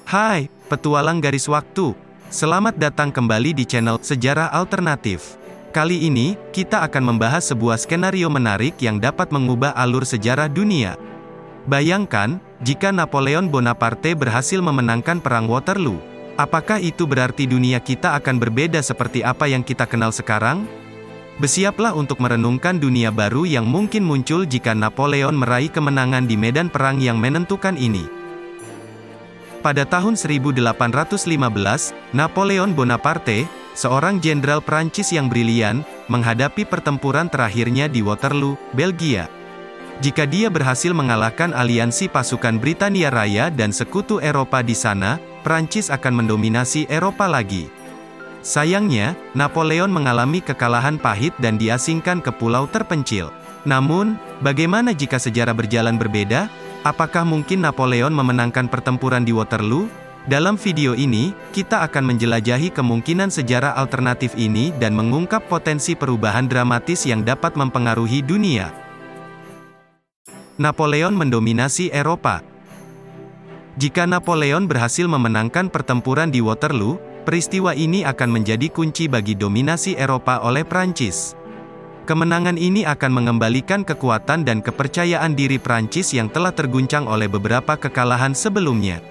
Hai, petualang garis waktu. Selamat datang kembali di channel Sejarah Alternatif. Kali ini, kita akan membahas sebuah skenario menarik yang dapat mengubah alur sejarah dunia. Bayangkan, jika Napoleon Bonaparte berhasil memenangkan Perang Waterloo. Apakah itu berarti dunia kita akan berbeda seperti apa yang kita kenal sekarang? Bersiaplah untuk merenungkan dunia baru yang mungkin muncul jika Napoleon meraih kemenangan di medan perang yang menentukan ini. Pada tahun 1815, Napoleon Bonaparte, seorang jenderal Prancis yang brilian, menghadapi pertempuran terakhirnya di Waterloo, Belgia. Jika dia berhasil mengalahkan aliansi pasukan Britania Raya dan sekutu Eropa di sana, Prancis akan mendominasi Eropa lagi. Sayangnya, Napoleon mengalami kekalahan pahit dan diasingkan ke pulau terpencil. Namun, bagaimana jika sejarah berjalan berbeda? Apakah mungkin Napoleon memenangkan pertempuran di Waterloo? Dalam video ini, kita akan menjelajahi kemungkinan sejarah alternatif ini dan mengungkap potensi perubahan dramatis yang dapat mempengaruhi dunia. Napoleon mendominasi Eropa. Jika Napoleon berhasil memenangkan pertempuran di Waterloo, peristiwa ini akan menjadi kunci bagi dominasi Eropa oleh Prancis. Kemenangan ini akan mengembalikan kekuatan dan kepercayaan diri Prancis yang telah terguncang oleh beberapa kekalahan sebelumnya.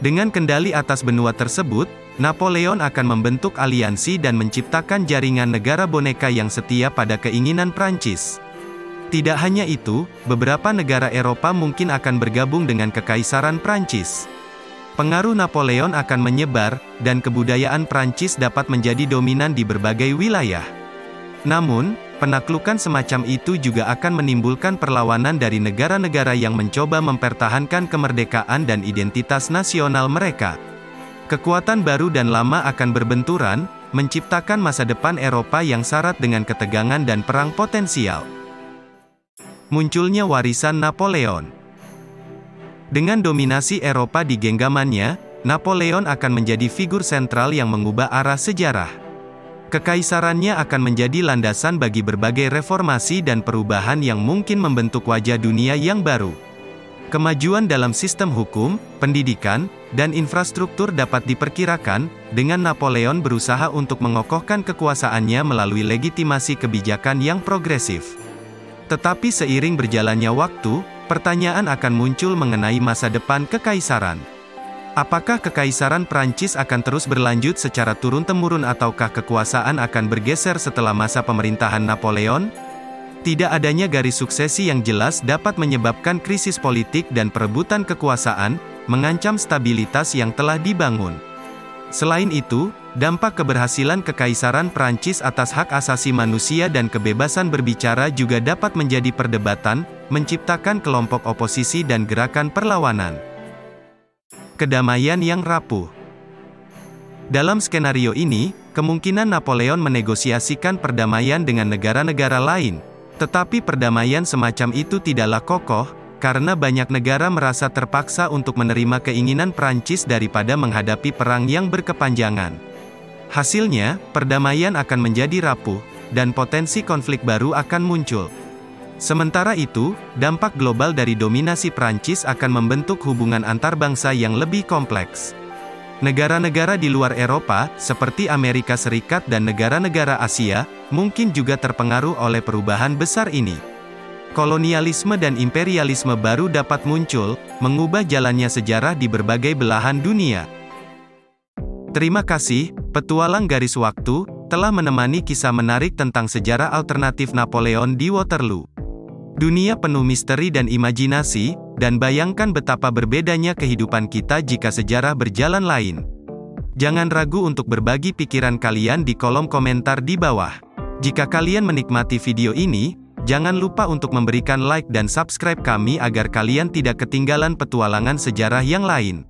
Dengan kendali atas benua tersebut, Napoleon akan membentuk aliansi dan menciptakan jaringan negara boneka yang setia pada keinginan Prancis. Tidak hanya itu, beberapa negara Eropa mungkin akan bergabung dengan Kekaisaran Prancis. Pengaruh Napoleon akan menyebar, dan kebudayaan Prancis dapat menjadi dominan di berbagai wilayah. Namun, penaklukan semacam itu juga akan menimbulkan perlawanan dari negara-negara yang mencoba mempertahankan kemerdekaan dan identitas nasional mereka. Kekuatan baru dan lama akan berbenturan, menciptakan masa depan Eropa yang syarat dengan ketegangan dan perang potensial. Munculnya warisan Napoleon. Dengan dominasi Eropa di genggamannya, Napoleon akan menjadi figur sentral yang mengubah arah sejarah. Kekaisarannya akan menjadi landasan bagi berbagai reformasi dan perubahan yang mungkin membentuk wajah dunia yang baru. Kemajuan dalam sistem hukum, pendidikan, dan infrastruktur dapat diperkirakan, dengan Napoleon berusaha untuk mengokohkan kekuasaannya melalui legitimasi kebijakan yang progresif. Tetapi seiring berjalannya waktu, pertanyaan akan muncul mengenai masa depan kekaisaran. Apakah kekaisaran Prancis akan terus berlanjut secara turun-temurun ataukah kekuasaan akan bergeser setelah masa pemerintahan Napoleon? Tidak adanya garis suksesi yang jelas dapat menyebabkan krisis politik dan perebutan kekuasaan, mengancam stabilitas yang telah dibangun. Selain itu, dampak keberhasilan Kekaisaran Prancis atas hak asasi manusia dan kebebasan berbicara juga dapat menjadi perdebatan, menciptakan kelompok oposisi dan gerakan perlawanan. Kedamaian yang rapuh. Dalam skenario ini, kemungkinan Napoleon menegosiasikan perdamaian dengan negara-negara lain. Tetapi perdamaian semacam itu tidaklah kokoh, karena banyak negara merasa terpaksa untuk menerima keinginan Prancis daripada menghadapi perang yang berkepanjangan. Hasilnya, perdamaian akan menjadi rapuh, dan potensi konflik baru akan muncul. Sementara itu, dampak global dari dominasi Prancis akan membentuk hubungan antarbangsa yang lebih kompleks. Negara-negara di luar Eropa, seperti Amerika Serikat dan negara-negara Asia, mungkin juga terpengaruh oleh perubahan besar ini. Kolonialisme dan imperialisme baru dapat muncul, mengubah jalannya sejarah di berbagai belahan dunia. Terima kasih, petualang garis waktu, telah menemani kisah menarik tentang sejarah alternatif Napoleon di Waterloo. Dunia penuh misteri dan imajinasi, dan bayangkan betapa berbedanya kehidupan kita jika sejarah berjalan lain. Jangan ragu untuk berbagi pikiran kalian di kolom komentar di bawah. Jika kalian menikmati video ini, jangan lupa untuk memberikan like dan subscribe kami agar kalian tidak ketinggalan petualangan sejarah yang lain.